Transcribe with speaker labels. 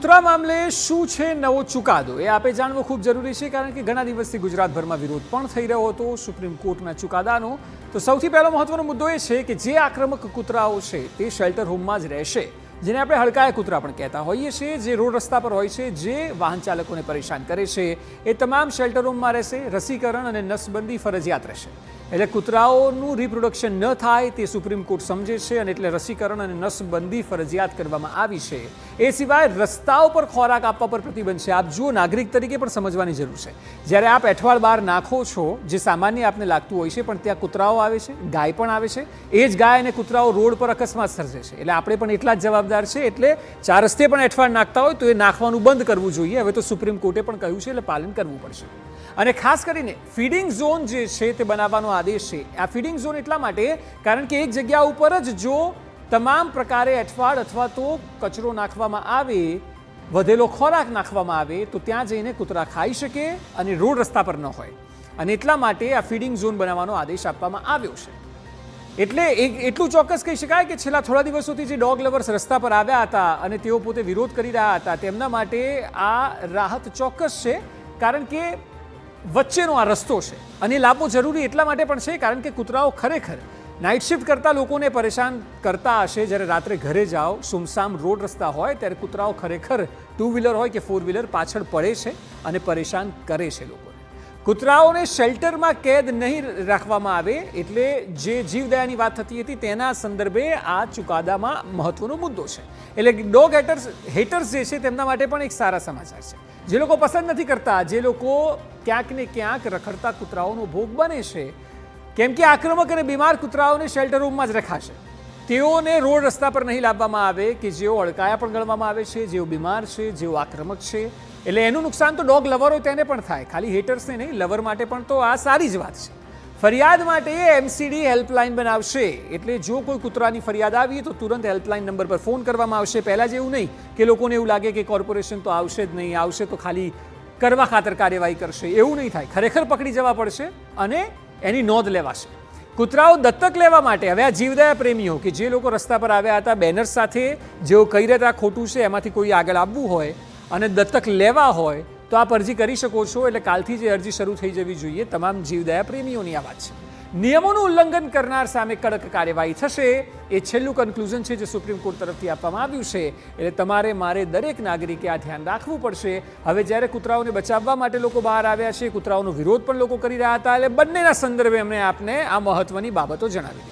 Speaker 1: કૂતરા મામલે શું છે નવો ચુકાદો એ આપે જાણવું ખૂબ જરૂરી છે, કારણ કે ઘણા દિવસથી ગુજરાતભરમાં વિરોધ પણ થઈ રહ્યો હતો સુપ્રીમ કોર્ટના ચુકાદાનો. તો સૌથી પહેલો મહત્વનો મુદ્દો એ છે કે જે આક્રમક કૂતરાઓ છે તે શેલ્ટર હોમમાં જ રહેશે, જેને આપણે હડકાયા કૂતરા પણ કહેતા હોઈએ છીએ, જે રોડ રસ્તા પર હોય છે, જે વાહન ચાલકોને પરેશાન કરે છે, એ તમામ શેલ્ટર હોમમાં રહેશે. રસીકરણ અને નસબંધી ફરજિયાત રહેશે. એટલે કૂતરાઓનું રિપ્રોડક્શન ન થાય તે સુપ્રીમ કોર્ટ સમજે છે, અને એટલે રસીકરણ અને નસબંધી ફરજિયાત કરવામાં આવી છે. એ સિવાય રસ્તાઓ પર ખોરાક આપવા પર પ્રતિબંધ છે. આપ જુઓ, નાગરિક તરીકે પણ સમજવાની જરૂર છે. જ્યારે આપ એઠવાડ બહાર નાખો છો, જે સામાન્ય આપને લાગતું હોય છે, પણ ત્યાં કૂતરાઓ આવે છે, ગાય પણ આવે છે. એ જ ગાય અને કૂતરાઓ રોડ પર અકસ્માત સર્જે છે. એટલે આપણે પણ એટલા જ જવાબદાર છે. એટલે ચાર રસ્તે પણ એઠવાડ નાખતા હોય તો એ નાખવાનું બંધ કરવું જોઈએ. હવે તો સુપ્રીમ કોર્ટે પણ કહ્યું છે, એટલે પાલન કરવું પડશે. અને ખાસ કરીને ફીડિંગ ઝોન જે છે તે બનાવવાનો આદેશ છે. આ ફીડિંગ ઝોન એટલા માટે કારણ કે એક જગ્યા ઉપર જ જો તમામ પ્રકારે એઠવાડ અથવા તો કચરો નાખવામાં આવે, વધેલો ખોરાક નાખવામાં આવે, તો ત્યાં જઈને કૂતરા ખાઈ શકે અને રોડ રસ્તા પર ન હોય. અને એટલા માટે આ ફીડિંગ ઝોન બનાવવાનો આદેશ આપવામાં આવ્યો છે. એટલે એટલું ચોક્કસ કહી શકાય કે છેલ્લા થોડા દિવસોથી જે ડોગ લવર્સ રસ્તા પર આવ્યા હતા અને તેઓ પોતે વિરોધ કરી રહ્યા હતા, તેમના માટે આ રાહત ચોક્કસ છે. કારણ કે વચ્ચેનો આ રસ્તો છે, અને લાવવો જરૂરી એટલા માટે પણ છે કારણ કે કૂતરાઓ ખરેખર નાઇટ શિફ્ટ કરતા લોકોને પરેશાન કરતા હશે. જ્યારે રાત્રે ઘરે જાઓ, સુમસામ રોડ રસ્તા હોય, ત્યારે કૂતરાઓ ખરેખર ટુ વ્હીલર હોય કે ફોર વ્હીલર પાછળ પડે છે અને પરેશાન કરે છે લોકોને. કૂતરાઓને શેલ્ટરમાં કેદ નહીં રાખવામાં આવે, એટલે જે જીવદયાની વાત થતી હતી તેના સંદર્ભે આ ચુકાદામાં મહત્વનો મુદ્દો છે. એટલે ડોગ હેટર્સ જે છે તેમના માટે પણ એક સારા સમાચાર છે. જે લોકો પસંદ નથી કરતા, જે લોકો ક્યાંક ને ક્યાંક રખડતા કૂતરાઓનો ભોગ બને છે, કેમ કે આક્રમક અને બીમાર કૂતરાઓને શેલ્ટર રૂમમાં જ રખાશે. તેઓને રોડ રસ્તા પર નહીં લાવવામાં આવે, કે જેઓ અડકાયા પણ ગણવામાં આવે છે, જેઓ બીમાર છે, જેઓ આક્રમક છે. એટલે એનું નુકસાન તો ડોગ લવર હોય તેને પણ થાય, ખાલી હેટર્સને નહીં, લવર માટે પણ તો આ સારી જ વાત છે. ફરિયાદ માટે એમસીડી હેલ્પલાઇન બનાવશે. એટલે જો કોઈ કૂતરાની ફરિયાદ આવી તો તુરંત હેલ્પલાઇન નંબર પર ફોન કરવામાં આવશે. પહેલાં જેવું નહીં કે લોકોને એવું લાગે કે કોર્પોરેશન તો આવશે જ નહીં, આવશે તો ખાલી કરવા ખાતર કાર્યવાહી કરશે. એવું નહીં થાય. ખરેખર પકડી જવા પડશે અને એની નોંધ લેવાશે. કૂતરાઓ દત્તક લેવા માટે હવે આ જીવદયા પ્રેમીઓ કે જે લોકો રસ્તા પર આવ્યા હતા બેનર્સ સાથે, જેઓ કહી રહ્યા હતા ખોટું છે, એમાંથી કોઈ આગળ આવવું હોય અને દત્તક લેવા હોય તો આપ અરજી કરી શકો છો. એટલે કાલથી જે અરજી શરૂ થઈ જવી જોઈએ તમામ જીવદયા પ્રેમીઓની આ વાત છે. નિયમોનું ઉલ્લંઘન કરનાર સામે કડક કાર્યવાહી થશે. એ છેલ્લું કન્ક્લુઝન છે જે સુપ્રીમ કોર્ટ તરફથી આપવામાં આવ્યું છે. એટલે તમારે મારે દરેક નાગરિકે આ ધ્યાન રાખવું પડશે. હવે જ્યારે કૂતરાઓને બચાવવા માટે લોકો બહાર આવ્યા છે, કૂતરાઓનો વિરોધ પણ લોકો કરી રહ્યા હતા, એટલે બંનેના સંદર્ભે અમને આપને આ મહત્વની બાબતો જણાવી.